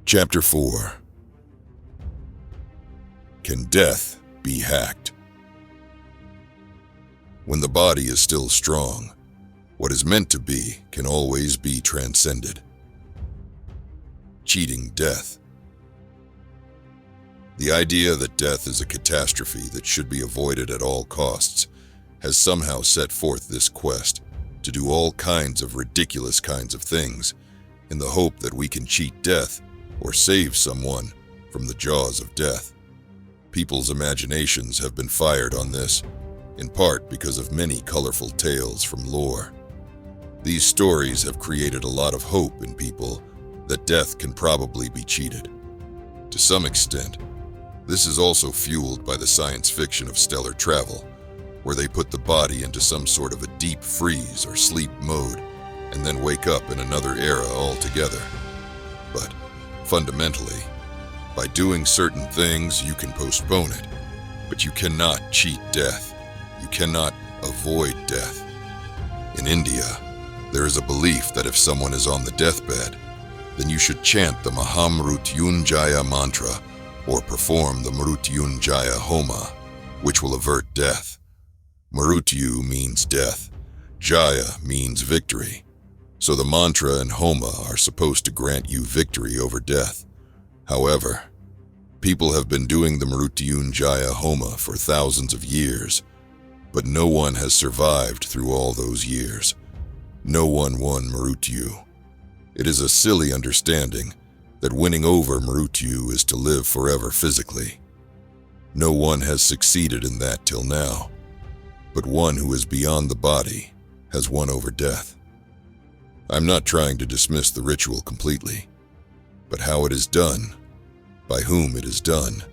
Chapter 4. Can death be hacked? When the body is still strong, what is meant to be can always be transcended. Cheating death. The idea that death is a catastrophe that should be avoided at all costs has somehow set forth this quest to do all kinds of ridiculous kinds of things in the hope that we can cheat death or save someone from the jaws of death. People's imaginations have been fired on this, in part because of many colorful tales from lore. These stories have created a lot of hope in people that death can probably be cheated. To some extent, this is also fueled by the science fiction of stellar travel, where they put the body into some sort of a deep freeze or sleep mode and then wake up in another era altogether. But fundamentally, by doing certain things, you can postpone it, but you cannot cheat death. You cannot avoid death. In India, there is a belief that if someone is on the deathbed, then you should chant the Mahamrutyunjaya mantra or perform the Mrutyunjaya Homa, which will avert death. Mrutyu means death, Jaya means victory, so the mantra and Homa are supposed to grant you victory over death. However, people have been doing the Mrutyunjaya Homa for thousands of years, but no one has survived through all those years. No one won Mrutyu. It is a silly understanding that winning over Mrutyu is to live forever physically. No one has succeeded in that till now, but one who is beyond the body has won over death. I'm not trying to dismiss the ritual completely, but how it is done, by whom it is done,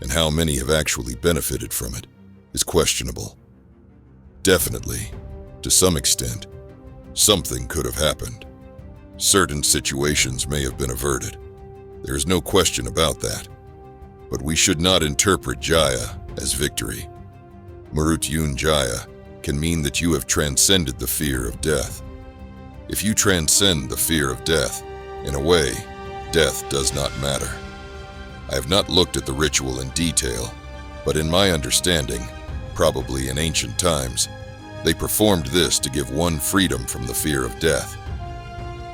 and how many have actually benefited from it is questionable. Definitely, to some extent, something could have happened. Certain situations may have been averted. There is no question about that. But we should not interpret Jaya as victory. Mrutyunjaya can mean that you have transcended the fear of death. If you transcend the fear of death, in a way, death does not matter. I have not looked at the ritual in detail, but in my understanding, probably in ancient times, they performed this to give one freedom from the fear of death.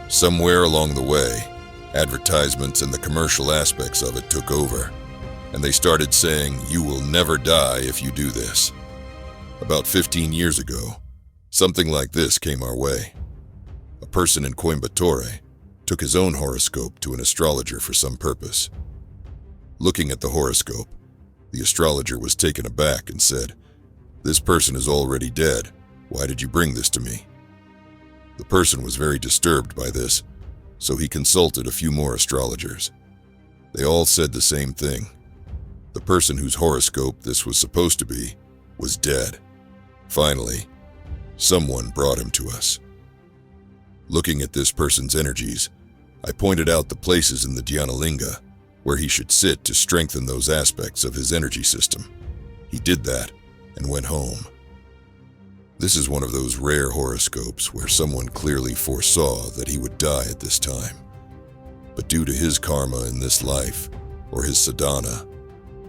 Somewhere along the way, advertisements and the commercial aspects of it took over, and they started saying, "You will never die if you do this." About 15 years ago, something like this came our way. A person in Coimbatore took his own horoscope to an astrologer for some purpose. Looking at the horoscope, the astrologer was taken aback and said, "This person is already dead. Why did you bring this to me?" The person was very disturbed by this, so he consulted a few more astrologers. They all said the same thing. The person whose horoscope this was supposed to be was dead. Finally, someone brought him to us. Looking at this person's energies, I pointed out the places in the Dhyanalinga where he should sit to strengthen those aspects of his energy system. He did that and went home. This is one of those rare horoscopes where someone clearly foresaw that he would die at this time. But due to his karma in this life, or his sadhana,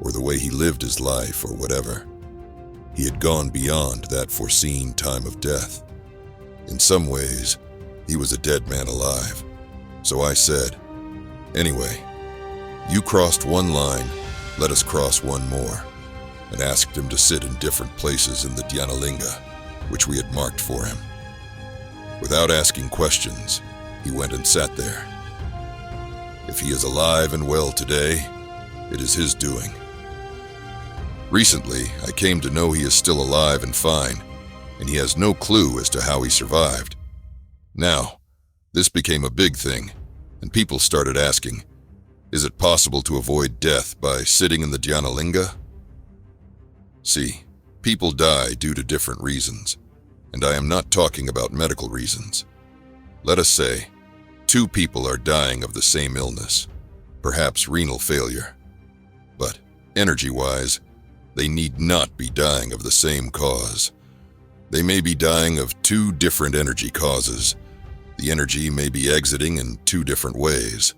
or the way he lived his life, or whatever, he had gone beyond that foreseen time of death. In some ways, he was a dead man alive. So I said, "Anyway, you crossed one line, let us cross one more," and asked him to sit in different places in the Dhyanalinga, which we had marked for him. Without asking questions, he went and sat there. If he is alive and well today, it is his doing. Recently, I came to know he is still alive and fine, and he has no clue as to how he survived. Now, this became a big thing, and people started asking, is it possible to avoid death by sitting in the Dhyanalinga? See, people die due to different reasons, and I am not talking about medical reasons. Let us say, 2 people are dying of the same illness, perhaps renal failure. But, energy-wise, they need not be dying of the same cause. They may be dying of 2 different energy causes. The energy may be exiting in 2 different ways.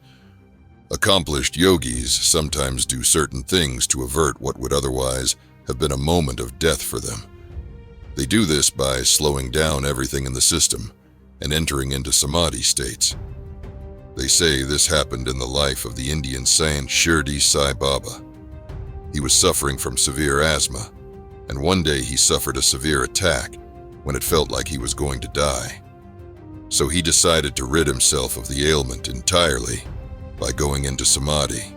Accomplished yogis sometimes do certain things to avert what would otherwise have been a moment of death for them. They do this by slowing down everything in the system and entering into samadhi states. They say this happened in the life of the Indian saint Shirdi Sai Baba. He was suffering from severe asthma, and one day he suffered a severe attack when it felt like he was going to die. So he decided to rid himself of the ailment entirely by going into samadhi.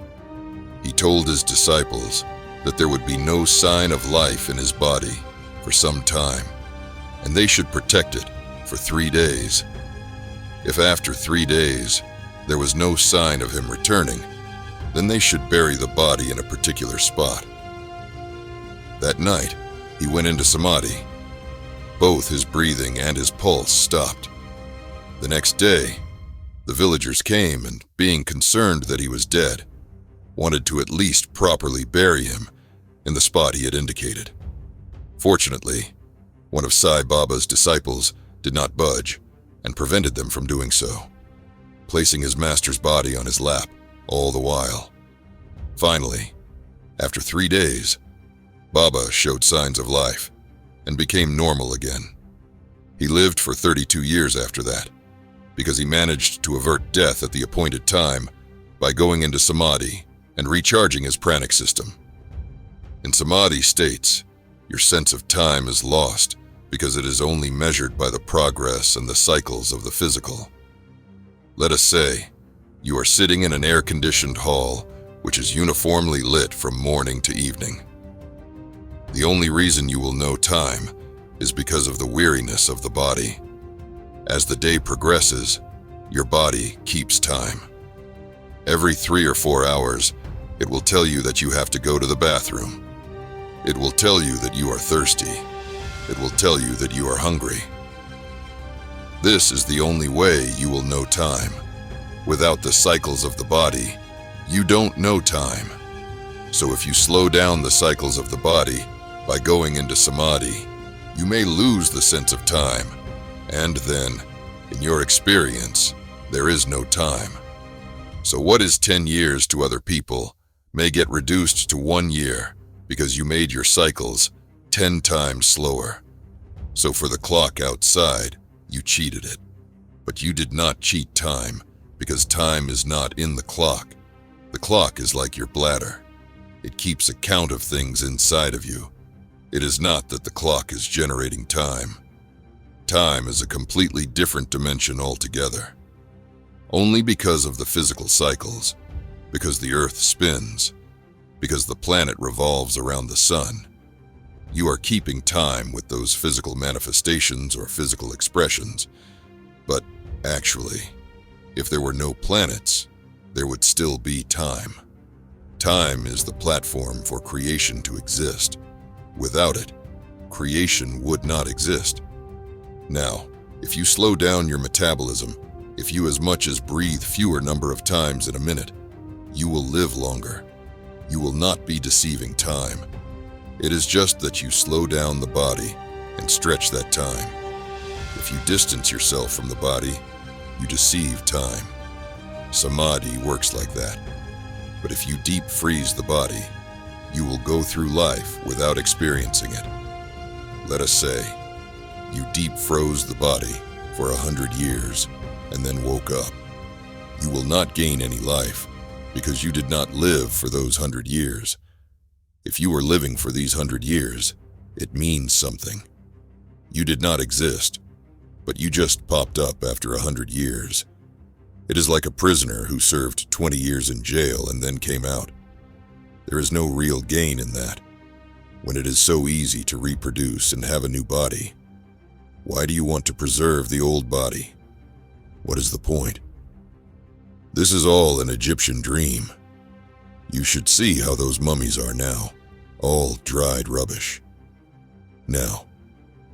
He told his disciples that there would be no sign of life in his body for some time, and they should protect it for 3 days. If after 3 days there was no sign of him returning, then they should bury the body in a particular spot. That night, he went into samadhi. Both his breathing and his pulse stopped. The next day, the villagers came and, being concerned that he was dead, wanted to at least properly bury him in the spot he had indicated. Fortunately, one of Sai Baba's disciples did not budge and prevented them from doing so, placing his master's body on his lap all the while. Finally, after 3 days, Baba showed signs of life and became normal again. He lived for 32 years after that, because he managed to avert death at the appointed time by going into samadhi and recharging his pranic system. In samadhi states, your sense of time is lost because it is only measured by the progress and the cycles of the physical. Let us say, you are sitting in an air-conditioned hall which is uniformly lit from morning to evening. The only reason you will know time is because of the weariness of the body. As the day progresses, your body keeps time. Every 3 or 4 hours, it will tell you that you have to go to the bathroom. It will tell you that you are thirsty. It will tell you that you are hungry. This is the only way you will know time. Without the cycles of the body, you don't know time. So if you slow down the cycles of the body by going into samadhi, you may lose the sense of time, and then, in your experience, there is no time. So what is 10 years to other people may get reduced to 1 year because you made your cycles 10 times slower. So for the clock outside, you cheated it. But you did not cheat time, because time is not in the clock. The clock is like your bladder. It keeps account of things inside of you. It is not that the clock is generating time. Time is a completely different dimension altogether. Only because of the physical cycles, because the earth spins, because the planet revolves around the sun, you are keeping time with those physical manifestations or physical expressions. But actually, if there were no planets, there would still be time. Time is the platform for creation to exist. Without it, creation would not exist. Now, if you slow down your metabolism, if you as much as breathe fewer number of times in a minute, you will live longer. You will not be deceiving time. It is just that you slow down the body and stretch that time. If you distance yourself from the body, you deceive time. Samadhi works like that. But if you deep freeze the body, you will go through life without experiencing it. Let us say, you deep froze the body for 100 years and then woke up. You will not gain any life because you did not live for those 100 years. If you were living for these 100 years, it means something. You did not exist, but you just popped up after 100 years. It is like a prisoner who served 20 years in jail and then came out. There is no real gain in that. When it is so easy to reproduce and have a new body, why do you want to preserve the old body? What is the point? This is all an Egyptian dream. You should see how those mummies are now, all dried rubbish. Now,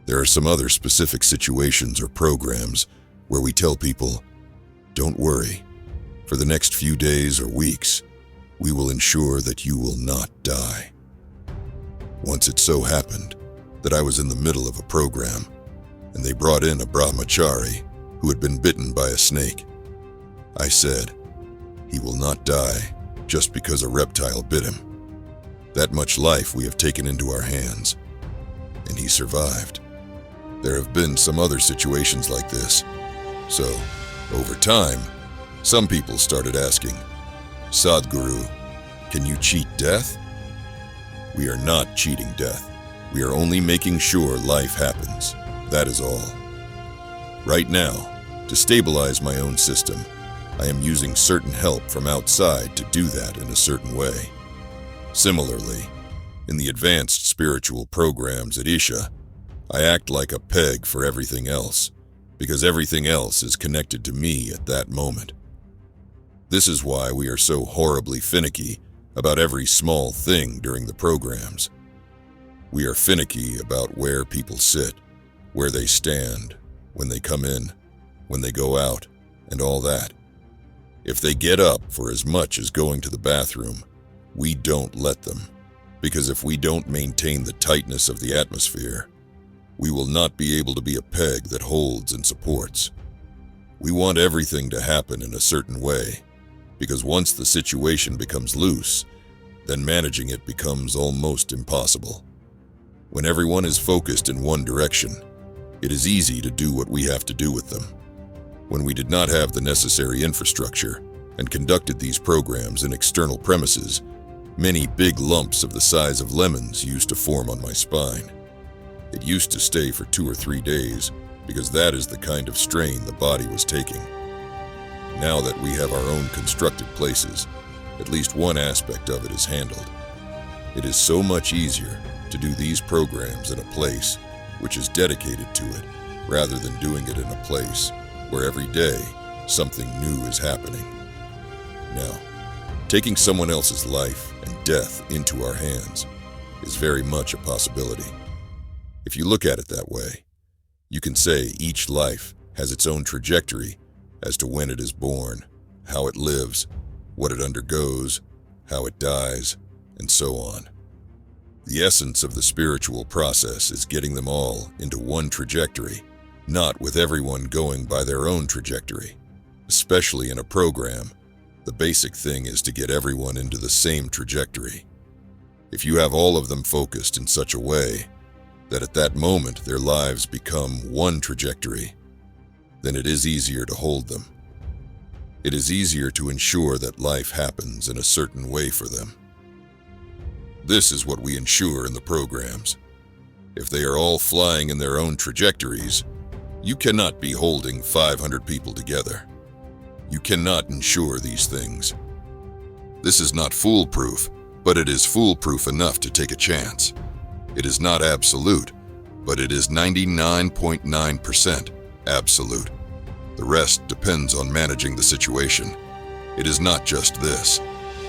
there are some other specific situations or programs where we tell people, don't worry, for the next few days or weeks, we will ensure that you will not die. Once it so happened that I was in the middle of a program, and they brought in a brahmachari who had been bitten by a snake. I said, He will not die just because a reptile bit him. That much life we have taken into our hands, and he survived. There have been some other situations like this. So, over time, some people started asking, Sadhguru, can you cheat death? We are not cheating death. We are only making sure life happens. That is all. Right now, to stabilize my own system, I am using certain help from outside to do that in a certain way. Similarly, in the advanced spiritual programs at Isha, I act like a peg for everything else, because everything else is connected to me at that moment. This is why we are so horribly finicky about every small thing during the programs. We are finicky about where people sit, where they stand, when they come in, when they go out, and all that. If they get up for as much as going to the bathroom, we don't let them, because if we don't maintain the tightness of the atmosphere, we will not be able to be a peg that holds and supports. We want everything to happen in a certain way, because once the situation becomes loose, then managing it becomes almost impossible. When everyone is focused in one direction, it is easy to do what we have to do with them. When we did not have the necessary infrastructure and conducted these programs in external premises, many big lumps of the size of lemons used to form on my spine. It used to stay for 2 or 3 days because that is the kind of strain the body was taking. Now that we have our own constructed places, at least one aspect of it is handled. It is so much easier to do these programs in a place which is dedicated to it, rather than doing it in a place where every day something new is happening. Now, taking someone else's life and death into our hands is very much a possibility. If you look at it that way, you can say each life has its own trajectory as to when it is born, how it lives, what it undergoes, how it dies, and so on. The essence of the spiritual process is getting them all into one trajectory, not with everyone going by their own trajectory. Especially in a program, the basic thing is to get everyone into the same trajectory. If you have all of them focused in such a way that at that moment their lives become one trajectory, then it is easier to hold them. It is easier to ensure that life happens in a certain way for them. This is what we ensure in the programs. If they are all flying in their own trajectories, you cannot be holding 500 people together. You cannot ensure these things. This is not foolproof, but it is foolproof enough to take a chance. It is not absolute, but it is 99.9% absolute. The rest depends on managing the situation. It is not just this.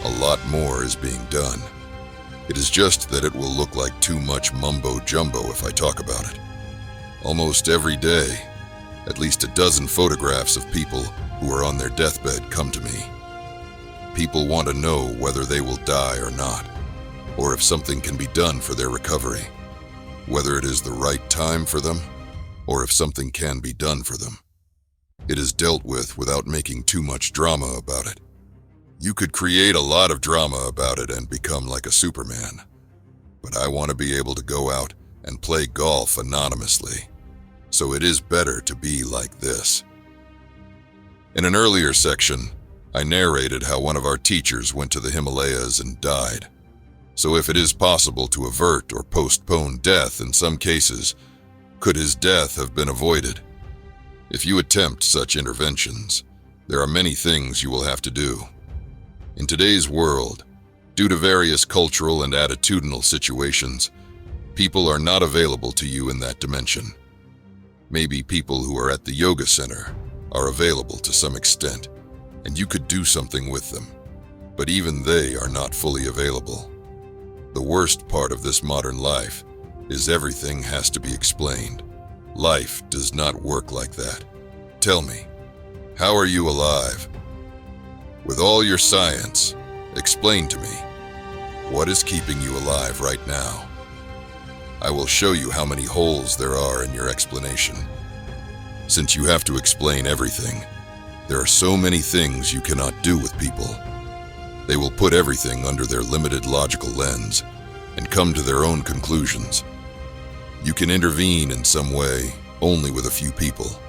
A lot more is being done. It is just that it will look like too much mumbo-jumbo if I talk about it. Almost every day, at least a dozen photographs of people who are on their deathbed come to me. People want to know whether they will die or not, or if something can be done for their recovery, whether it is the right time for them, or if something can be done for them. It is dealt with without making too much drama about it. You could create a lot of drama about it and become like a Superman. But I want to be able to go out and play golf anonymously. So it is better to be like this. In an earlier section, I narrated how one of our teachers went to the Himalayas and died. So if it is possible to avert or postpone death in some cases, could his death have been avoided? If you attempt such interventions, there are many things you will have to do. In today's world, due to various cultural and attitudinal situations, people are not available to you in that dimension. Maybe people who are at the yoga center are available to some extent, and you could do something with them, but even they are not fully available. The worst part of this modern life is everything has to be explained. Life does not work like that. Tell me, how are you alive? With all your science, explain to me, what is keeping you alive right now? I will show you how many holes there are in your explanation. Since you have to explain everything, There are so many things you cannot do with people. They will put everything under their limited logical lens and come to their own conclusions. You can intervene in some way only with a few people.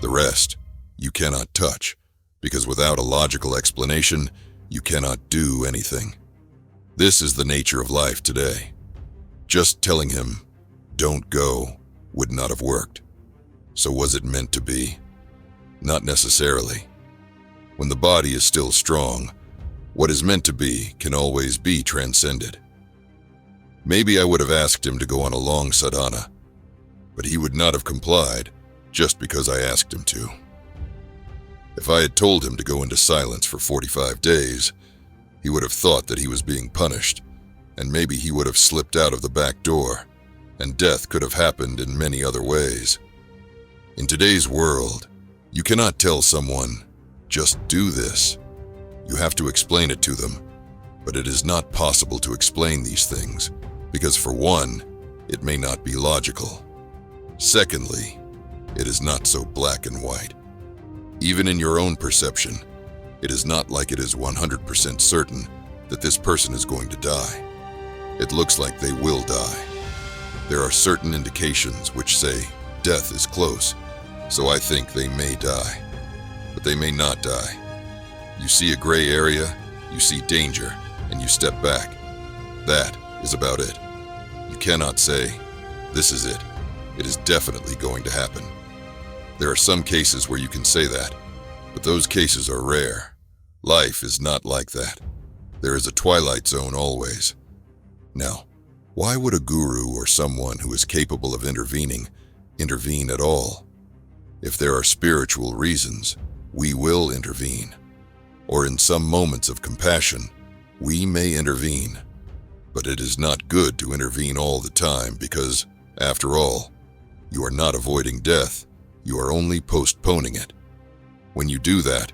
The rest you cannot touch, because without a logical explanation, you cannot do anything. This is the nature of life today. Just telling him, "Don't go," would not have worked. So was it meant to be? Not necessarily. When the body is still strong, what is meant to be can always be transcended. Maybe I would have asked him to go on a long sadhana, but he would not have complied just because I asked him to. If I had told him to go into silence for 45 days, he would have thought that he was being punished, and maybe he would have slipped out of the back door, and death could have happened in many other ways. In today's world, you cannot tell someone, "Just do this." You have to explain it to them, but it is not possible to explain these things, because for one, it may not be logical. Secondly, it is not so black and white. Even in your own perception, it is not like it is 100% certain that this person is going to die. It looks like they will die. There are certain indications which say death is close, so I think they may die, but they may not die. You see a gray area, you see danger, and you step back. That is about it. You cannot say, "This is it. It is definitely going to happen." There are some cases where you can say that, but those cases are rare. Life is not like that. There is a twilight zone always. Now, why would a guru or someone who is capable of intervene at all? If there are spiritual reasons, we will intervene. Or in some moments of compassion, we may intervene. But it is not good to intervene all the time because, after all, you are not avoiding death, you are only postponing it. When you do that,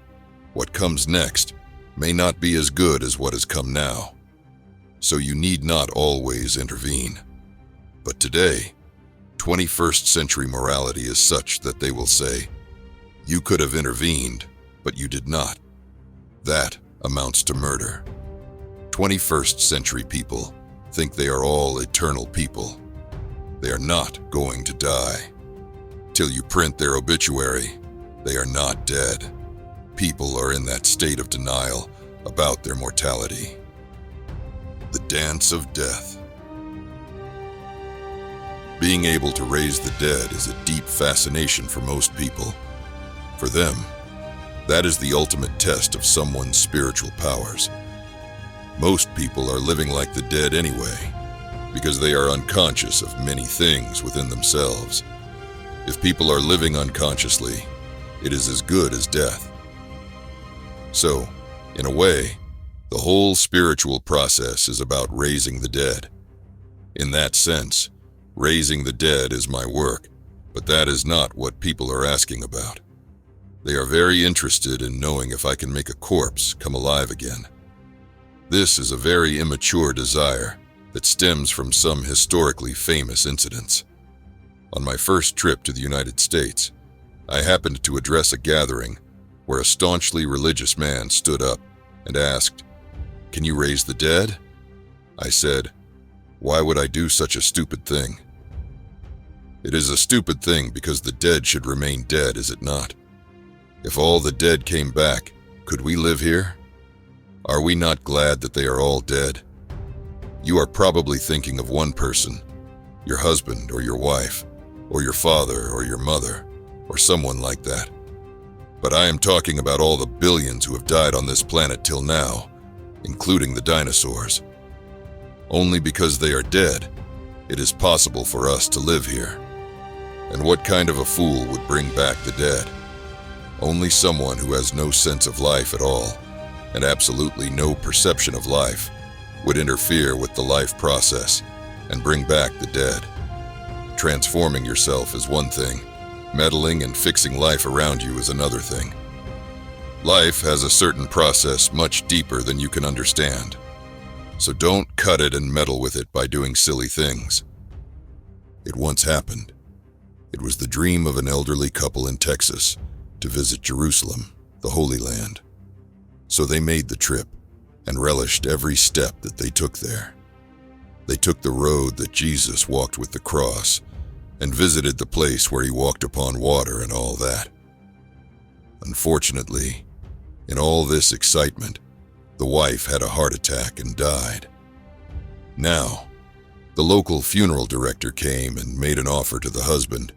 what comes next may not be as good as what has come now. So you need not always intervene. But today, 21st century morality is such that they will say, "You could have intervened, but you did not." That amounts to murder. 21st century people think they are all eternal people. They are not going to die. Till you print their obituary, they are not dead. People are in that state of denial about their mortality. The dance of death. Being able to raise the dead is a deep fascination for most people. For them, that is the ultimate test of someone's spiritual powers. Most people are living like the dead anyway, because they are unconscious of many things within themselves. If people are living unconsciously, it is as good as death. So, in a way, the whole spiritual process is about raising the dead. In that sense, raising the dead is my work, but that is not what people are asking about. They are very interested in knowing if I can make a corpse come alive again. This is a very immature desire that stems from some historically famous incidents. On my first trip to the United States, I happened to address a gathering where a staunchly religious man stood up and asked, "Can you raise the dead?" I said, "Why would I do such a stupid thing?" It is a stupid thing because the dead should remain dead, is it not? If all the dead came back, could we live here? Are we not glad that they are all dead? You are probably thinking of one person, your husband or your wife, or your father or your mother, or someone like that. But I am talking about all the billions who have died on this planet till now, including the dinosaurs. Only because they are dead, it is possible for us to live here. And what kind of a fool would bring back the dead? Only someone who has no sense of life at all, and absolutely no perception of life, would interfere with the life process and bring back the dead. Transforming yourself is one thing, meddling and fixing life around you is another thing. Life has a certain process much deeper than you can understand, so don't cut it and meddle with it by doing silly things. It once happened. It was the dream of an elderly couple in Texas to visit Jerusalem, the Holy Land. So they made the trip and relished every step that they took there. They took the road that Jesus walked with the cross and visited the place where he walked upon water and all that. Unfortunately, in all this excitement, the wife had a heart attack and died. Now, the local funeral director came and made an offer to the husband.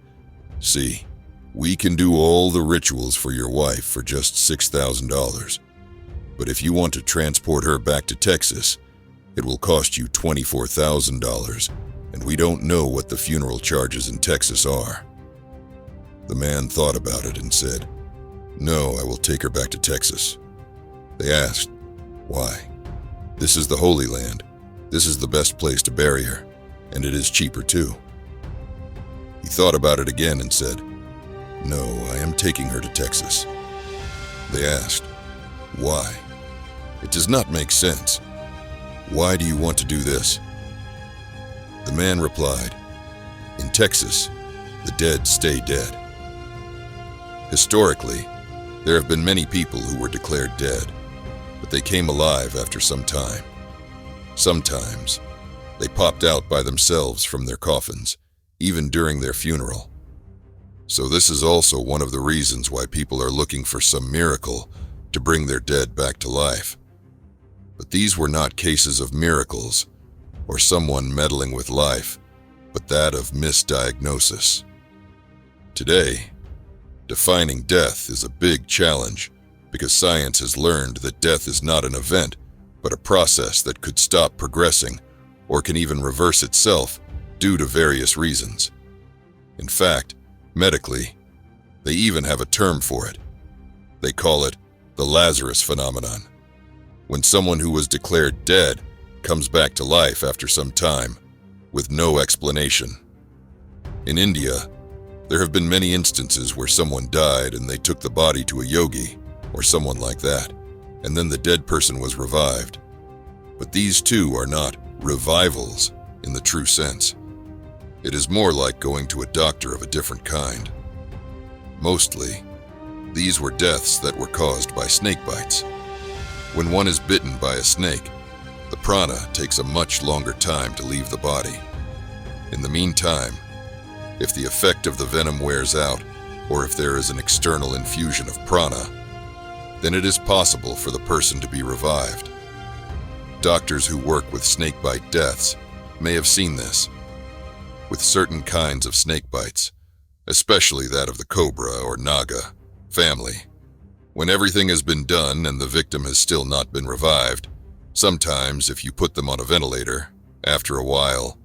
"See, we can do all the rituals for your wife for just $6,000. But if you want to transport her back to Texas, it will cost you $24,000, and we don't know what the funeral charges in Texas are." The man thought about it and said, "No, I will take her back to Texas." They asked, "Why?" "This is the Holy Land. This is the best place to bury her, and it is cheaper too." He thought about it again and said, "No, I am taking her to Texas." They asked, "Why? It does not make sense. Why do you want to do this?" The man replied, "In Texas, the dead stay dead." Historically, there have been many people who were declared dead, but they came alive after some time. Sometimes, they popped out by themselves from their coffins, even during their funeral. So this is also one of the reasons why people are looking for some miracle to bring their dead back to life. But these were not cases of miracles or someone meddling with life, but that of misdiagnosis. Today, defining death is a big challenge because science has learned that death is not an event, but a process that could stop progressing or can even reverse itself due to various reasons. In fact, medically, they even have a term for it. They call it the Lazarus phenomenon, when someone who was declared dead comes back to life after some time with no explanation. In India, there have been many instances where someone died and they took the body to a yogi or someone like that, and then the dead person was revived. But these two are not revivals in the true sense. It is more like going to a doctor of a different kind. Mostly, these were deaths that were caused by snake bites. When one is bitten by a snake, the prana takes a much longer time to leave the body. In the meantime, if the effect of the venom wears out, or if there is an external infusion of prana, then it is possible for the person to be revived. Doctors who work with snakebite deaths may have seen this. With certain kinds of snake bites, especially that of the cobra or naga family, when everything has been done and the victim has still not been revived, sometimes if you put them on a ventilator, after a while,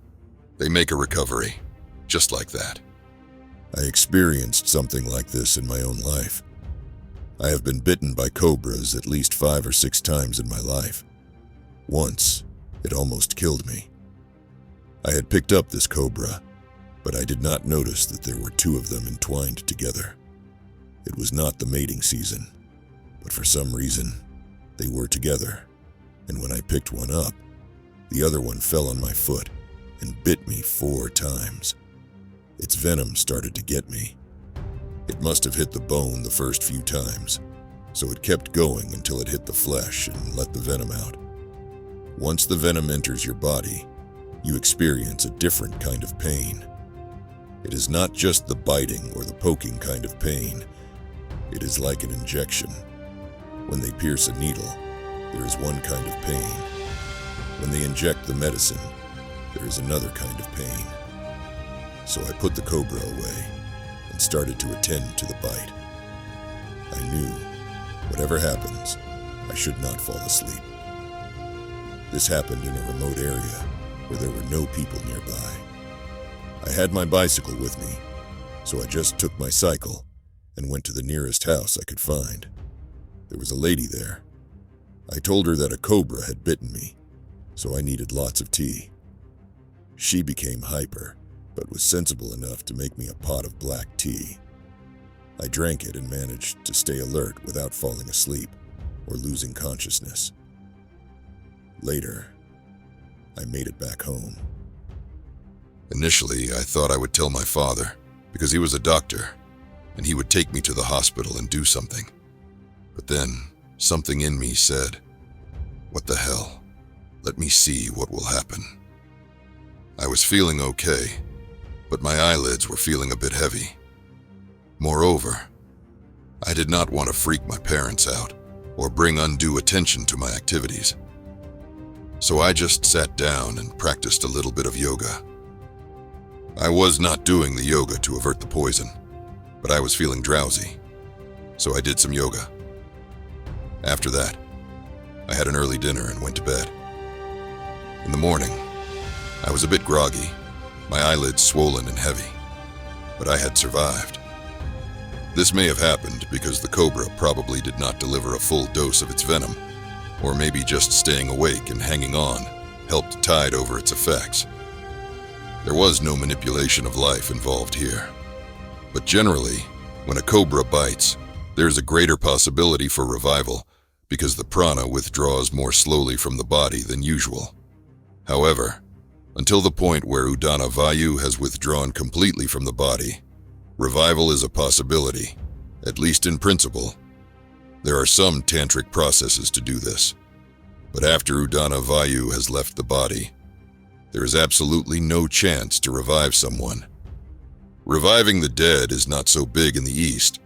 they make a recovery, just like that. I experienced something like this in my own life. I have been bitten by cobras at least 5 or 6 times in my life. Once, it almost killed me. I had picked up this cobra, but I did not notice that there were 2 of them entwined together. It was not the mating season, but for some reason, they were together, and when I picked one up, the other one fell on my foot and bit me 4 times. Its venom started to get me. It must have hit the bone the first few times, so it kept going until it hit the flesh and let the venom out. Once the venom enters your body, you experience a different kind of pain. It is not just the biting or the poking kind of pain. It is like an injection. When they pierce a needle, there is one kind of pain. When they inject the medicine, there is another kind of pain. So I put the cobra away and started to attend to the bite. I knew, whatever happens, I should not fall asleep. This happened in a remote area where there were no people nearby. I had my bicycle with me, so I just took my cycle and went to the nearest house I could find. There was a lady there. I told her that a cobra had bitten me, so I needed lots of tea. She became hyper, but was sensible enough to make me a pot of black tea. I drank it and managed to stay alert without falling asleep or losing consciousness. Later, I made it back home. Initially, I thought I would tell my father, because he was a doctor, and he would take me to the hospital and do something. But then, something in me said, "What the hell? Let me see what will happen." I was feeling okay, but my eyelids were feeling a bit heavy. Moreover, I did not want to freak my parents out or bring undue attention to my activities. So I just sat down and practiced a little bit of yoga. I was not doing the yoga to avert the poison, but I was feeling drowsy, so I did some yoga. After that, I had an early dinner and went to bed. In the morning, I was a bit groggy, my eyelids swollen and heavy, but I had survived. This may have happened because the cobra probably did not deliver a full dose of its venom, or maybe just staying awake and hanging on helped tide over its effects. There was no manipulation of life involved here. But generally, when a cobra bites, there is a greater possibility for revival because the prana withdraws more slowly from the body than usual. However, until the point where Udana Vayu has withdrawn completely from the body, revival is a possibility, at least in principle. There are some tantric processes to do this, but after Udana Vayu has left the body, there is absolutely no chance to revive someone. Reviving the dead is not so big in the East,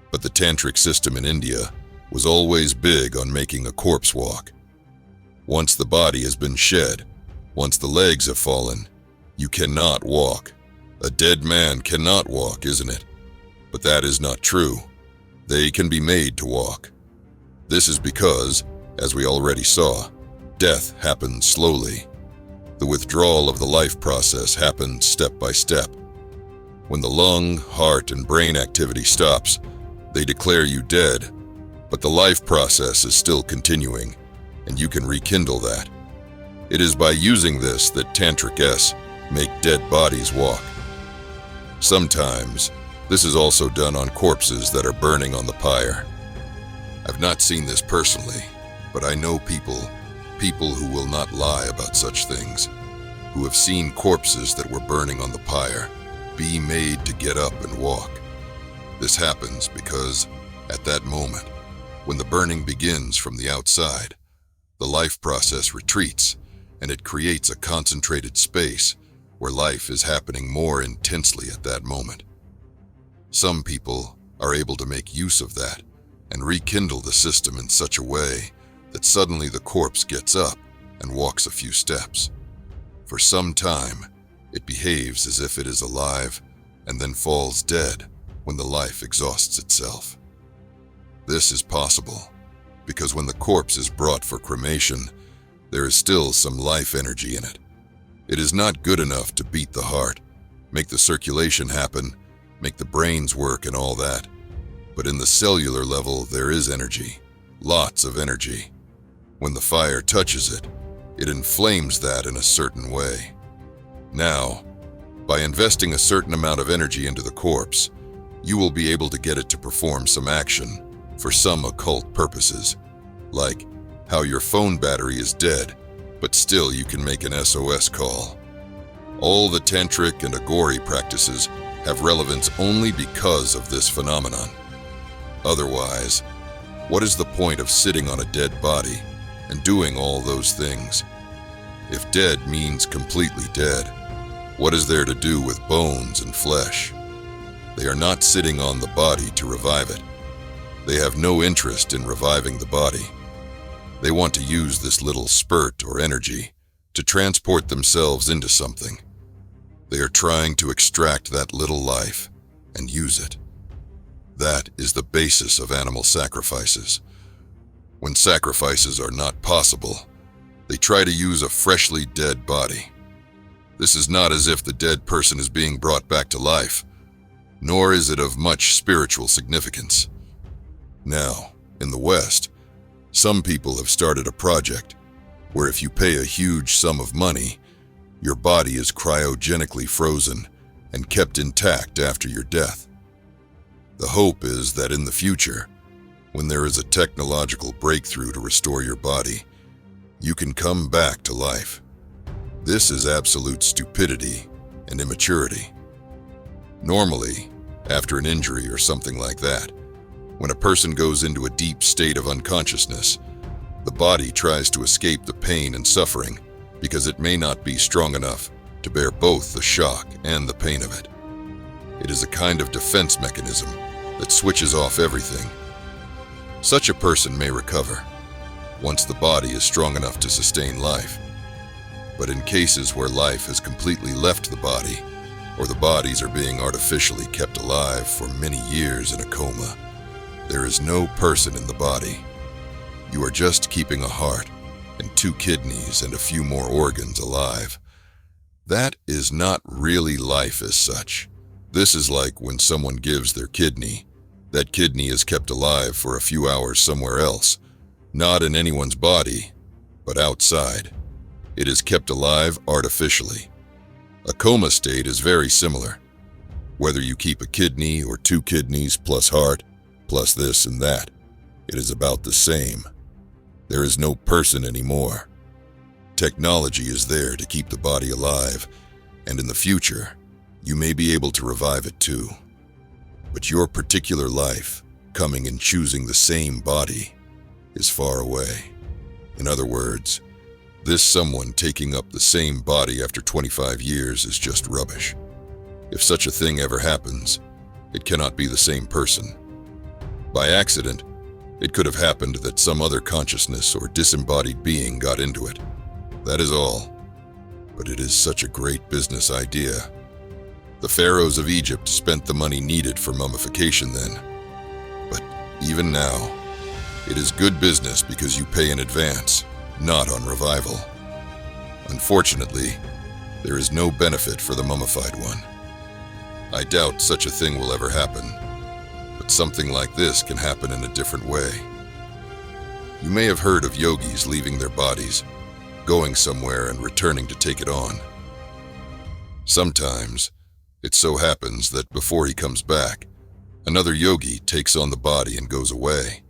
but the tantric system in India was always big on making a corpse walk. Once the body has been shed, once the legs have fallen, you cannot walk. A dead man cannot walk, isn't it? But that is not true. They can be made to walk. This is because, as we already saw, death happens slowly. The withdrawal of the life process happens step by step. When the lung, heart, and brain activity stops, they declare you dead, but the life process is still continuing, and you can rekindle that. It is by using this that tantrics make dead bodies walk. Sometimes, this is also done on corpses that are burning on the pyre. I've not seen this personally, but I know people who will not lie about such things, who have seen corpses that were burning on the pyre be made to get up and walk. This happens because, at that moment, when the burning begins from the outside, the life process retreats, and it creates a concentrated space where life is happening more intensely at that moment. Some people are able to make use of that and rekindle the system in such a way that suddenly the corpse gets up and walks a few steps. For some time, it behaves as if it is alive and then falls dead when the life exhausts itself. This is possible because when the corpse is brought for cremation, there is still some life energy in it. It is not good enough to beat the heart, make the circulation happen, make the brains work and all that. But in the cellular level, there is energy, lots of energy. When the fire touches it, it inflames that in a certain way. Now, by investing a certain amount of energy into the corpse, you will be able to get it to perform some action for some occult purposes, like how your phone battery is dead, but still you can make an SOS call. All the tantric and agori practices have relevance only because of this phenomenon. Otherwise, what is the point of sitting on a dead body and doing all those things? If dead means completely dead, what is there to do with bones and flesh? They are not sitting on the body to revive it. They have no interest in reviving the body. They want to use this little spurt or energy to transport themselves into something. They are trying to extract that little life and use it. That is the basis of animal sacrifices. When sacrifices are not possible, they try to use a freshly dead body. This is not as if the dead person is being brought back to life, nor is it of much spiritual significance. Now, in the West, some people have started a project where if you pay a huge sum of money, your body is cryogenically frozen and kept intact after your death. The hope is that in the future, when there is a technological breakthrough to restore your body, you can come back to life. This is absolute stupidity and immaturity. Normally, after an injury or something like that, When a person goes into a deep state of unconsciousness, the body tries to escape the pain and suffering because it may not be strong enough to bear both the shock and the pain of it. It is a kind of defense mechanism that switches off everything. Such a person may recover once the body is strong enough to sustain life. But in cases where life has completely left the body, or the bodies are being artificially kept alive for many years in a coma, there is no person in the body. You are just keeping a heart and 2 kidneys and a few more organs alive. That is not really life as such. This is like when someone gives their kidney. That kidney is kept alive for a few hours somewhere else, not in anyone's body, but outside. It is kept alive artificially. A coma state is very similar. Whether you keep a kidney or 2 kidneys plus heart, plus this and that, it is about the same. There is no person anymore. Technology is there to keep the body alive, and in the future, you may be able to revive it too. But your particular life, coming and choosing the same body, is far away. In other words, this someone taking up the same body after 25 years is just rubbish. If such a thing ever happens, it cannot be the same person. By accident, it could have happened that some other consciousness or disembodied being got into it. That is all. But it is such a great business idea. The pharaohs of Egypt spent the money needed for mummification then. But even now, it is good business because you pay in advance, not on revival. Unfortunately, there is no benefit for the mummified one. I doubt such a thing will ever happen, but something like this can happen in a different way. You may have heard of yogis leaving their bodies, going somewhere and returning to take it on. Sometimes, it so happens that before he comes back, another yogi takes on the body and goes away.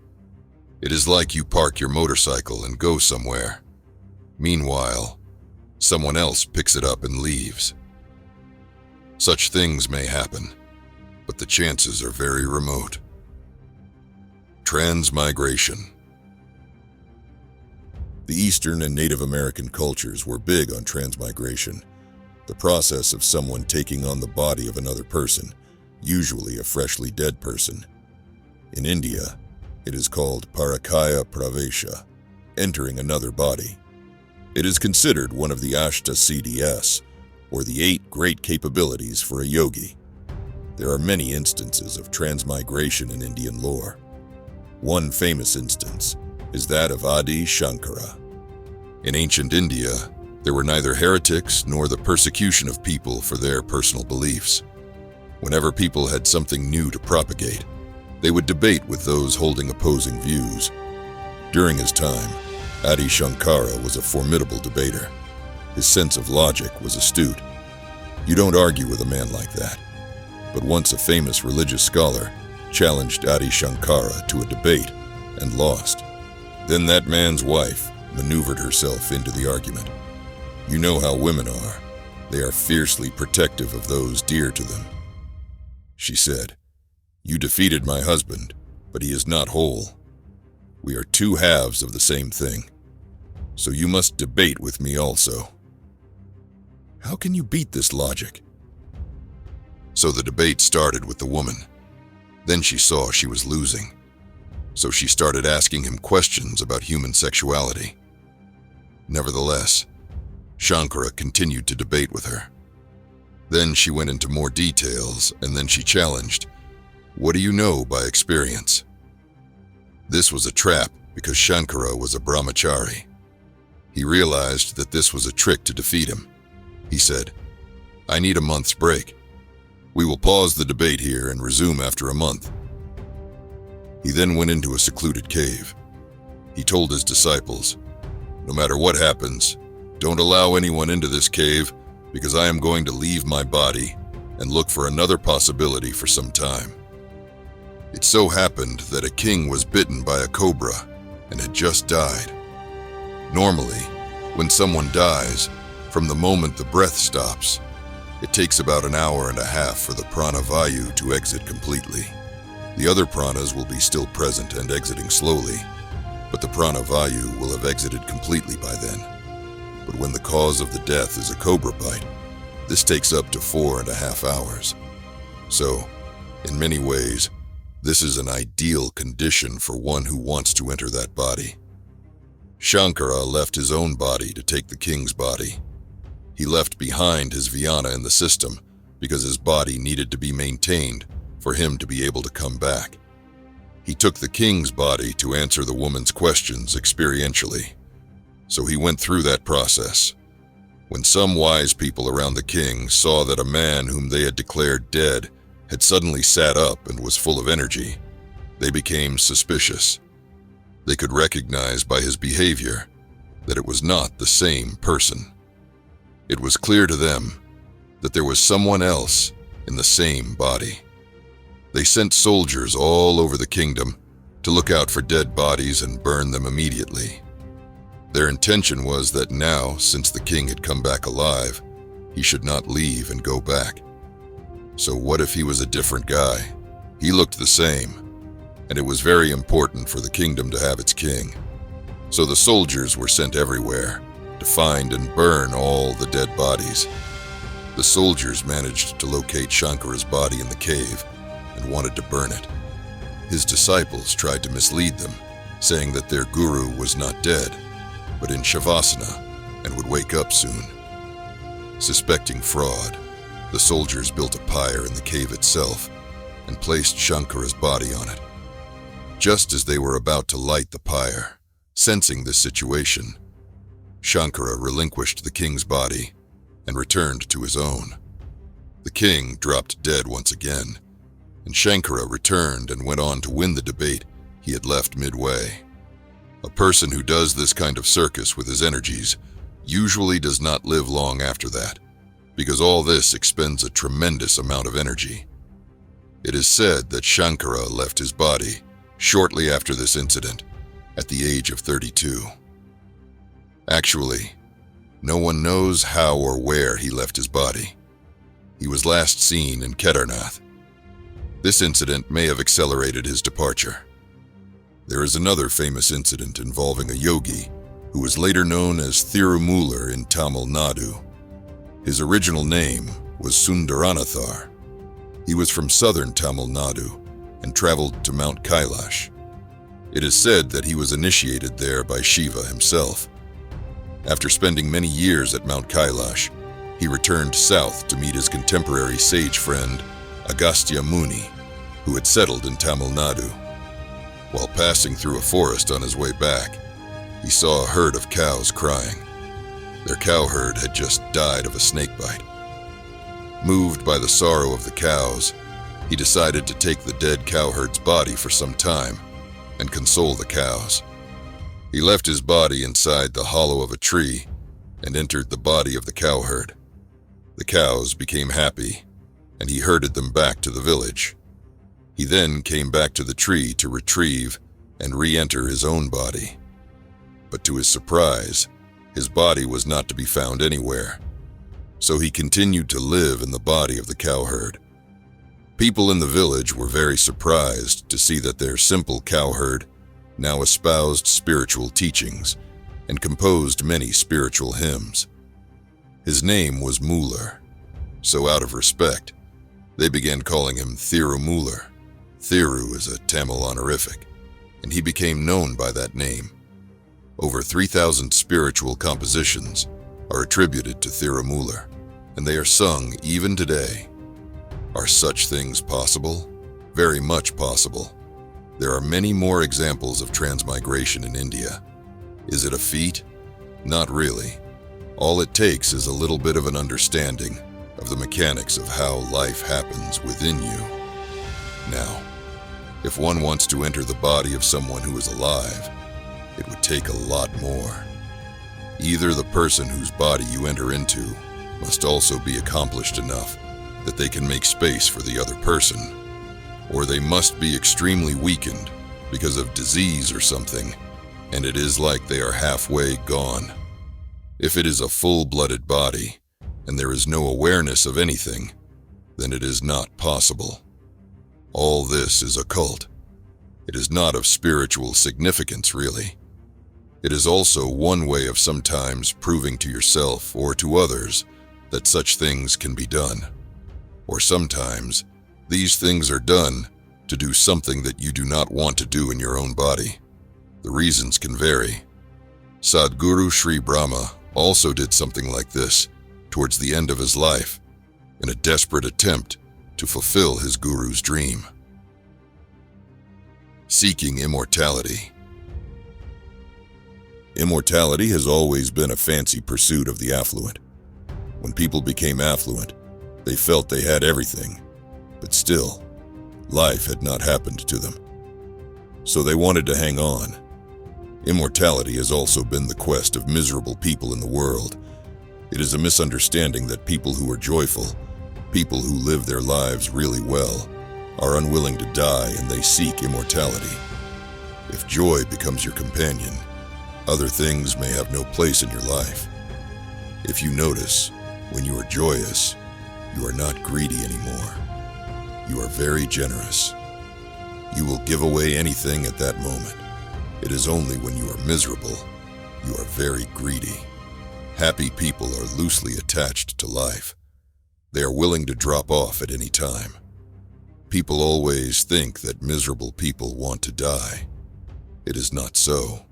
It is like you park your motorcycle and go somewhere. Meanwhile, someone else picks it up and leaves. Such things may happen, but the chances are very remote. Transmigration. The Eastern and Native American cultures were big on transmigration, the process of someone taking on the body of another person, usually a freshly dead person. In India, it is called Parakaya Pravesha, entering another body. It is considered one of the Ashta CDS, or the 8 great capabilities for a yogi. There are many instances of transmigration in Indian lore. One famous instance is that of Adi Shankara. In ancient India, there were neither heretics nor the persecution of people for their personal beliefs. Whenever people had something new to propagate, they would debate with those holding opposing views. During his time, Adi Shankara was a formidable debater. His sense of logic was astute. You don't argue with a man like that. But once a famous religious scholar challenged Adi Shankara to a debate and lost. Then that man's wife maneuvered herself into the argument. You know how women are. They are fiercely protective of those dear to them. She said, "You defeated my husband, but he is not whole. We are 2 halves of the same thing. So you must debate with me also." How can you beat this logic? So the debate started with the woman. Then she saw she was losing. So she started asking him questions about human sexuality. Nevertheless, Shankara continued to debate with her. Then she went into more details, and then she challenged, "What do you know by experience?" This was a trap because Shankara was a brahmachari. He realized that this was a trick to defeat him. He said, "I need a month's break. We will pause the debate here and resume after a month." He then went into a secluded cave. He told his disciples, "No matter what happens, don't allow anyone into this cave because I am going to leave my body and look for another possibility for some time." It so happened that a king was bitten by a cobra and had just died. Normally, when someone dies, from the moment the breath stops, it takes about 1.5 hours for the pranavayu to exit completely. The other pranas will be still present and exiting slowly, but the prana vayu will have exited completely by then. But when the cause of the death is a cobra bite, this takes up to 4.5 hours. So, in many ways, this is an ideal condition for one who wants to enter that body. Shankara left his own body to take the king's body. He left behind his Vyana in the system because his body needed to be maintained for him to be able to come back. He took the king's body to answer the woman's questions experientially. So he went through that process. When some wise people around the king saw that a man whom they had declared dead had suddenly sat up and was full of energy, they became suspicious. They could recognize by his behavior that it was not the same person. It was clear to them that there was someone else in the same body. They sent soldiers all over the kingdom to look out for dead bodies and burn them immediately. Their intention was that now, since the king had come back alive, he should not leave and go back. So what if he was a different guy? He looked the same, and it was very important for the kingdom to have its king. So the soldiers were sent everywhere to find and burn all the dead bodies. The soldiers managed to locate Shankara's body in the cave and wanted to burn it. His disciples tried to mislead them, saying that their guru was not dead, but in Shavasana and would wake up soon. Suspecting fraud, the soldiers built a pyre in the cave itself and placed Shankara's body on it. Just as they were about to light the pyre, sensing this situation, Shankara relinquished the king's body and returned to his own. The king dropped dead once again, and Shankara returned and went on to win the debate he had left midway. A person who does this kind of circus with his energies usually does not live long after that, because all this expends a tremendous amount of energy. It is said that Shankara left his body shortly after this incident, at the age of 32. Actually, no one knows how or where he left his body. He was last seen in Kedarnath. This incident may have accelerated his departure. There is another famous incident involving a yogi who was later known as Thirumular in Tamil Nadu. His original name was Sundaranathar. He was from southern Tamil Nadu and traveled to Mount Kailash. It is said that he was initiated there by Shiva himself. After spending many years at Mount Kailash, he returned south to meet his contemporary sage friend, Agastya Muni, who had settled in Tamil Nadu. While passing through a forest on his way back, he saw a herd of cows crying. Their cowherd had just died of a snake bite. Moved by the sorrow of the cows, he decided to take the dead cowherd's body for some time and console the cows. He left his body inside the hollow of a tree and entered the body of the cowherd. The cows became happy, and he herded them back to the village. He then came back to the tree to retrieve and re-enter his own body. But to his surprise, his body was not to be found anywhere. So he continued to live in the body of the cowherd. People in the village were very surprised to see that their simple cowherd now espoused spiritual teachings and composed many spiritual hymns. His name was Mular, so out of respect, they began calling him Thirumular. Thiru is a Tamil honorific, and he became known by that name. Over 3,000 spiritual compositions are attributed to Thirumular, and they are sung even today. Are such things possible? Very much possible. There are many more examples of transmigration in India. Is it a feat? Not really. All it takes is a little bit of an understanding of the mechanics of how life happens within you. Now, if one wants to enter the body of someone who is alive, it would take a lot more. Either the person whose body you enter into must also be accomplished enough that they can make space for the other person, or they must be extremely weakened because of disease or something, and it is like they are halfway gone. If it is a full-blooded body, and there is no awareness of anything, then it is not possible. All this is occult. It is not of spiritual significance, really. It is also one way of sometimes proving to yourself or to others that such things can be done. Or sometimes, these things are done to do something that you do not want to do in your own body. The reasons can vary. Sadhguru Sri Brahma also did something like this towards the end of his life, in a desperate attempt to fulfill his guru's dream. Seeking immortality. Immortality has always been a fancy pursuit of the affluent. When people became affluent, they felt they had everything, but still, life had not happened to them. So they wanted to hang on. Immortality has also been the quest of miserable people in the world. It is a misunderstanding that people who are joyful, people who live their lives really well, are unwilling to die and they seek immortality. If joy becomes your companion, other things may have no place in your life. If you notice, when you are joyous, you are not greedy anymore. You are very generous. You will give away anything at that moment. It is only when you are miserable, you are very greedy. Happy people are loosely attached to life. They are willing to drop off at any time. People always think that miserable people want to die. It is not so.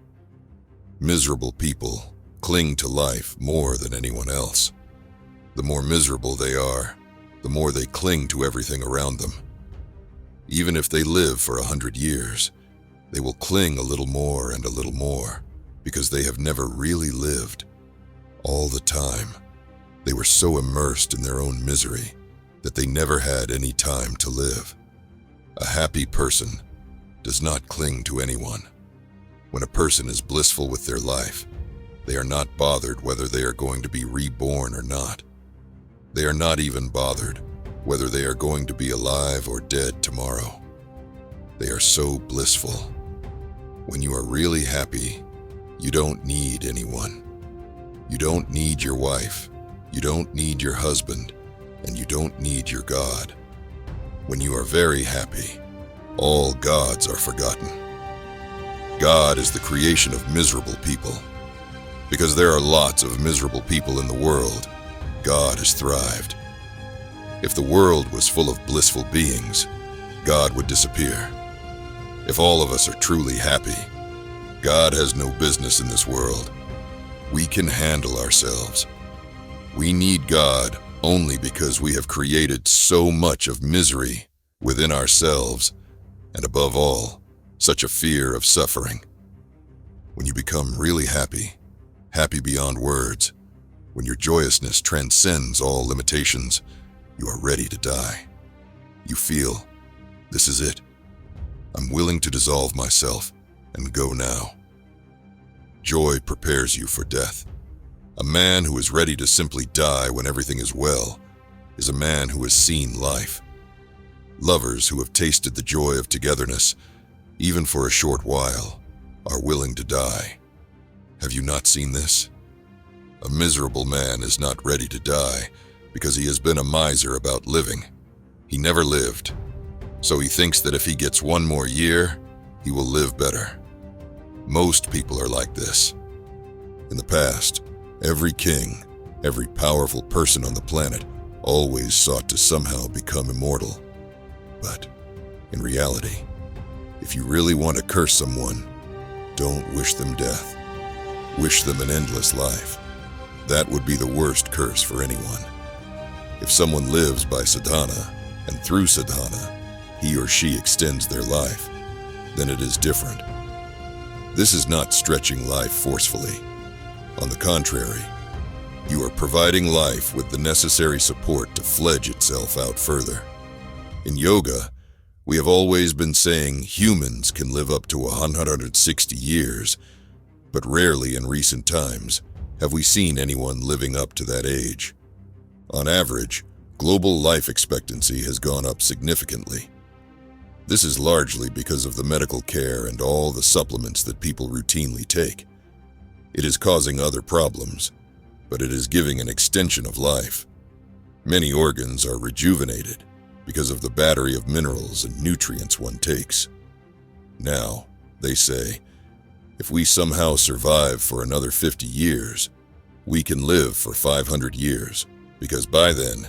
Miserable people cling to life more than anyone else. The more miserable they are, the more they cling to everything around them. Even if they live for 100 years, they will cling a little more and a little more, because they have never really lived. All the time, they were so immersed in their own misery that they never had any time to live. A happy person does not cling to anyone. When a person is blissful with their life, they are not bothered whether they are going to be reborn or not. They are not even bothered whether they are going to be alive or dead tomorrow. They are so blissful. When you are really happy, you don't need anyone. You don't need your wife, you don't need your husband, and you don't need your God. When you are very happy, all gods are forgotten. God is the creation of miserable people. Because there are lots of miserable people in the world, God has thrived. If the world was full of blissful beings, God would disappear. If all of us are truly happy, God has no business in this world. We can handle ourselves. We need God only because we have created so much of misery within ourselves, and above all, such a fear of suffering. When you become really happy, happy beyond words, when your joyousness transcends all limitations, you are ready to die. You feel, this is it. I'm willing to dissolve myself and go now. Joy prepares you for death. A man who is ready to simply die when everything is well is a man who has seen life. Lovers who have tasted the joy of togetherness, even for a short while, are willing to die. Have you not seen this? A miserable man is not ready to die because he has been a miser about living. He never lived, so he thinks that if he gets one more year, he will live better. Most people are like this. In the past, every king, every powerful person on the planet always sought to somehow become immortal. But in reality, if you really want to curse someone, don't wish them death. Wish them an endless life. That would be the worst curse for anyone. If someone lives by sadhana, and through sadhana, he or she extends their life, then it is different. This is not stretching life forcefully. On the contrary, you are providing life with the necessary support to fledge itself out further. In yoga, we have always been saying humans can live up to 160 years, but rarely in recent times have we seen anyone living up to that age. On average, global life expectancy has gone up significantly. This is largely because of the medical care and all the supplements that people routinely take. It is causing other problems, but it is giving an extension of life. Many organs are rejuvenated, because of the battery of minerals and nutrients one takes. Now, they say, if we somehow survive for another 50 years, we can live for 500 years, because by then,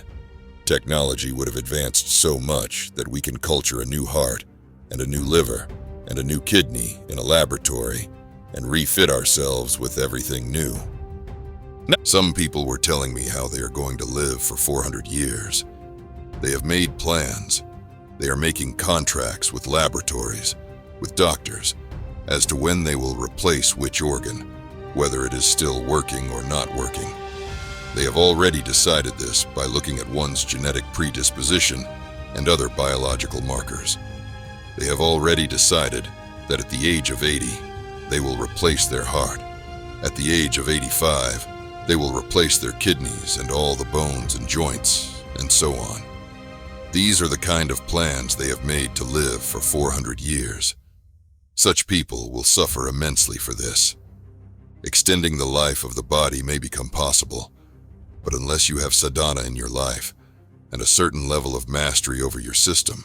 technology would have advanced so much that we can culture a new heart and a new liver and a new kidney in a laboratory and refit ourselves with everything new. Some people were telling me how they are going to live for 400 years. They have made plans. They are making contracts with laboratories, with doctors, as to when they will replace which organ, whether it is still working or not working. They have already decided this by looking at one's genetic predisposition and other biological markers. They have already decided that at the age of 80, they will replace their heart. At the age of 85, they will replace their kidneys and all the bones and joints, and so on. These are the kind of plans they have made to live for 400 years. Such people will suffer immensely for this. Extending the life of the body may become possible, but unless you have sadhana in your life and a certain level of mastery over your system,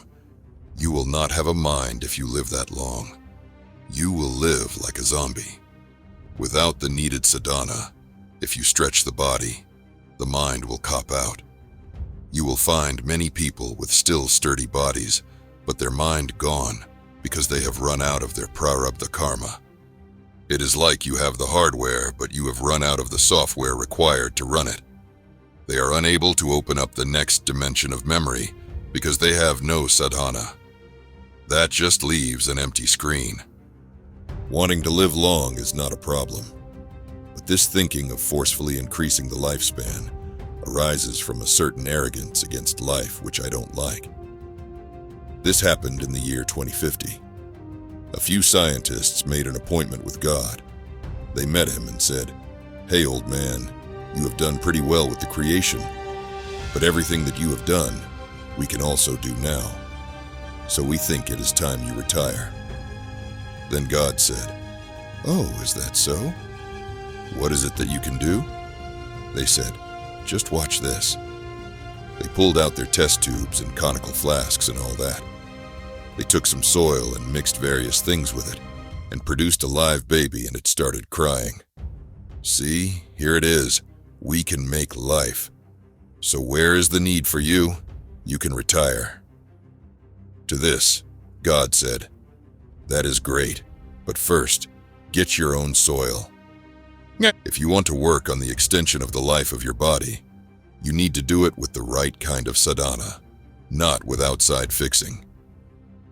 you will not have a mind if you live that long. You will live like a zombie. Without the needed sadhana, if you stretch the body, the mind will cop out. You will find many people with still sturdy bodies, but their mind gone because they have run out of their prarabdha karma. It is like you have the hardware, but you have run out of the software required to run it. They are unable to open up the next dimension of memory because they have no sadhana. That just leaves an empty screen. Wanting to live long is not a problem, but this thinking of forcefully increasing the lifespan arises from a certain arrogance against life which I don't like. This happened in the year 2050. A few scientists made an appointment with God. They met him and said, "Hey, old man, you have done pretty well with the creation, but everything that you have done, we can also do now. So we think it is time you retire." Then God said, "Oh, is that so? What is it that you can do?" They said, "Just watch this." They pulled out their test tubes and conical flasks and all that. They took some soil and mixed various things with it, and produced a live baby, and it started crying. See, here it is. We can make life. So where is the need for you? You can retire. To this, God said, "That is great, but first, get your own soil. If you want to work on the extension of the life of your body, you need to do it with the right kind of sadhana, not with outside fixing.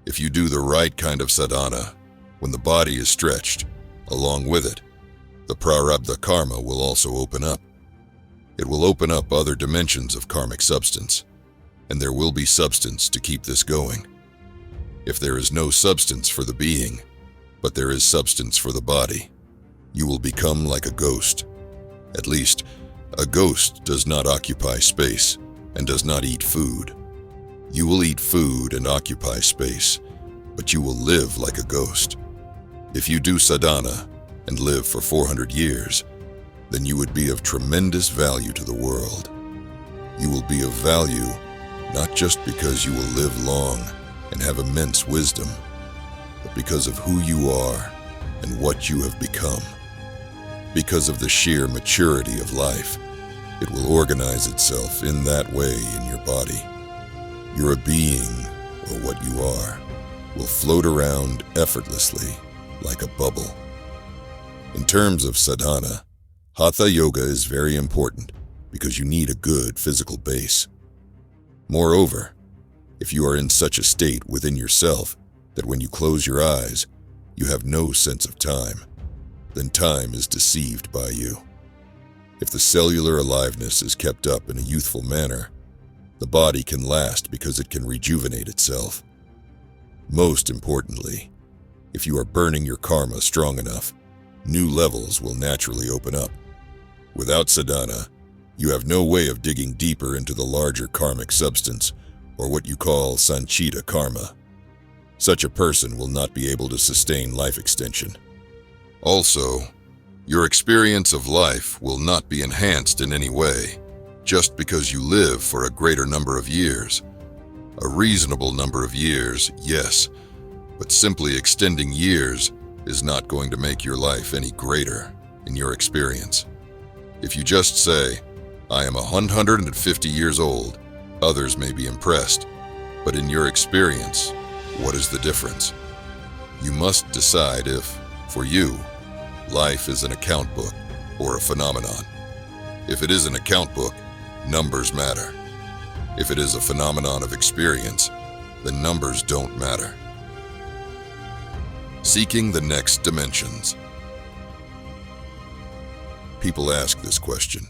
If you do the right kind of sadhana, when the body is stretched, along with it, the prarabdha karma will also open up. It will open up other dimensions of karmic substance, and there will be substance to keep this going. If there is no substance for the being, but there is substance for the body, you will become like a ghost. At least, a ghost does not occupy space and does not eat food. You will eat food and occupy space, but you will live like a ghost. If you do sadhana and live for 400 years, then you would be of tremendous value to the world. You will be of value not just because you will live long and have immense wisdom, but because of who you are and what you have become. Because of the sheer maturity of life, it will organize itself in that way in your body. Your being, or what you are, will float around effortlessly like a bubble. In terms of sadhana, hatha yoga is very important because you need a good physical base. Moreover, if you are in such a state within yourself that when you close your eyes, you have no sense of time, then time is deceived by you. If the cellular aliveness is kept up in a youthful manner, the body can last because it can rejuvenate itself. Most importantly, if you are burning your karma strong enough, new levels will naturally open up. Without sadhana, you have no way of digging deeper into the larger karmic substance, or what you call sanchita karma. Such a person will not be able to sustain life extension. Also, your experience of life will not be enhanced in any way just because you live for a greater number of years. A reasonable number of years, yes, but simply extending years is not going to make your life any greater in your experience. If you just say, I am 150 years old, others may be impressed, but in your experience, what is the difference? You must decide if, for you, life is an account book or a phenomenon. If it is an account book, numbers matter. If it is a phenomenon of experience, then numbers don't matter. Seeking the next dimensions. People ask this question.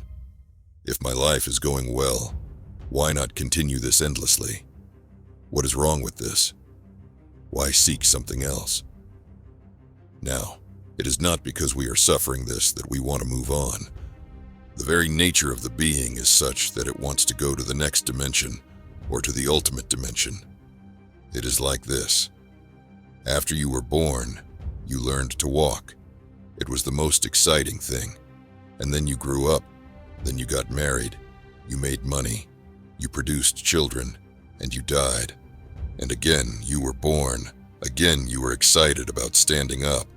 If my life is going well, why not continue this endlessly? What is wrong with this? Why seek something else? Now, it is not because we are suffering this that we want to move on. The very nature of the being is such that it wants to go to the next dimension or to the ultimate dimension. It is like this. After you were born, you learned to walk. It was the most exciting thing. And then you grew up, then you got married, you made money, you produced children, and you died. And again, you were born. Again, you were excited about standing up.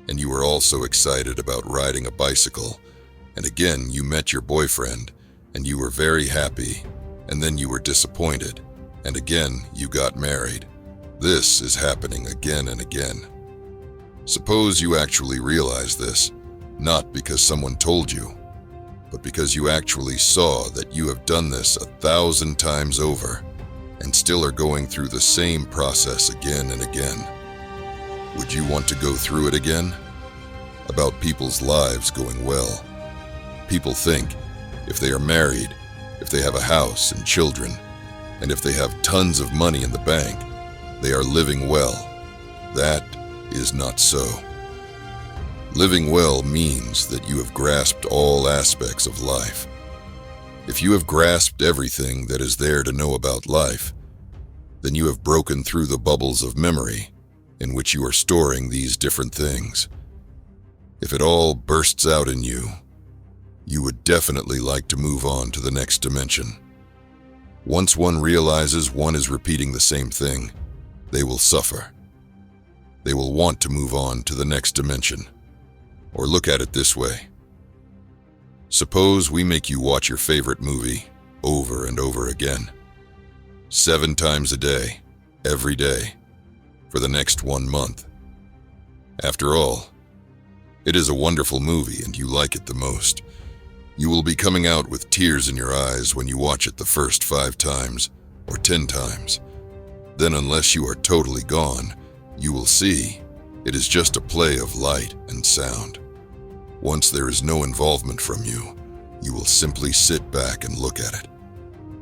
And you were also excited about riding a bicycle. And again, you met your boyfriend, and you were very happy. And then you were disappointed. And again, you got married. This is happening again and again. Suppose you actually realize this, not because someone told you, but because you actually saw that you have done this 1,000 times over and still are going through the same process again and again. Would you want to go through it again? About people's lives going well. People think if they are married, if they have a house and children, and if they have tons of money in the bank, they are living well. That is not so. Living well means that you have grasped all aspects of life. If you have grasped everything that is there to know about life, then you have broken through the bubbles of memory in which you are storing these different things. If it all bursts out in you, you would definitely like to move on to the next dimension. Once one realizes one is repeating the same thing, they will suffer. They will want to move on to the next dimension. Or look at it this way. Suppose we make you watch your favorite movie over and over again, 7 times a day, every day, for the next 1 month. After all, it is a wonderful movie and you like it the most. You will be coming out with tears in your eyes when you watch it the first 5 times or 10 times. Then unless you are totally gone, you will see it is just a play of light and sound. Once there is no involvement from you, you will simply sit back and look at it.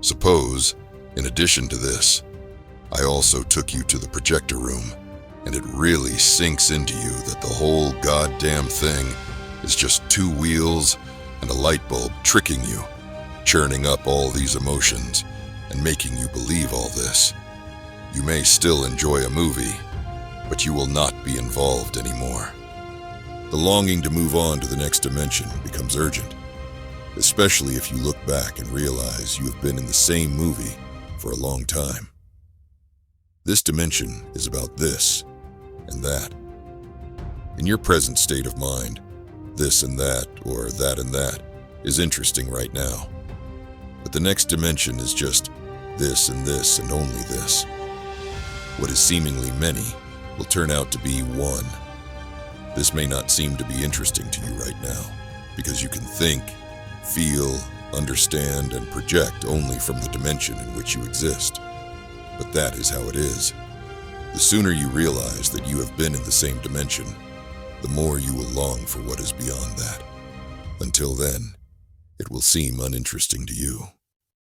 Suppose, in addition to this, I also took you to the projector room, and it really sinks into you that the whole goddamn thing is just 2 wheels and a light bulb tricking you, churning up all these emotions and making you believe all this. You may still enjoy a movie, but you will not be involved anymore. The longing to move on to the next dimension becomes urgent, especially if you look back and realize you have been in the same movie for a long time. This dimension is about this and that. In your present state of mind, this and that, or that and that, is interesting right now. But the next dimension is just this and only this. What is seemingly many will turn out to be one. This may not seem to be interesting to you right now, because you can think, feel, understand, and project only from the dimension in which you exist. But that is how it is. The sooner you realize that you have been in the same dimension, the more you will long for what is beyond that. Until then, it will seem uninteresting to you.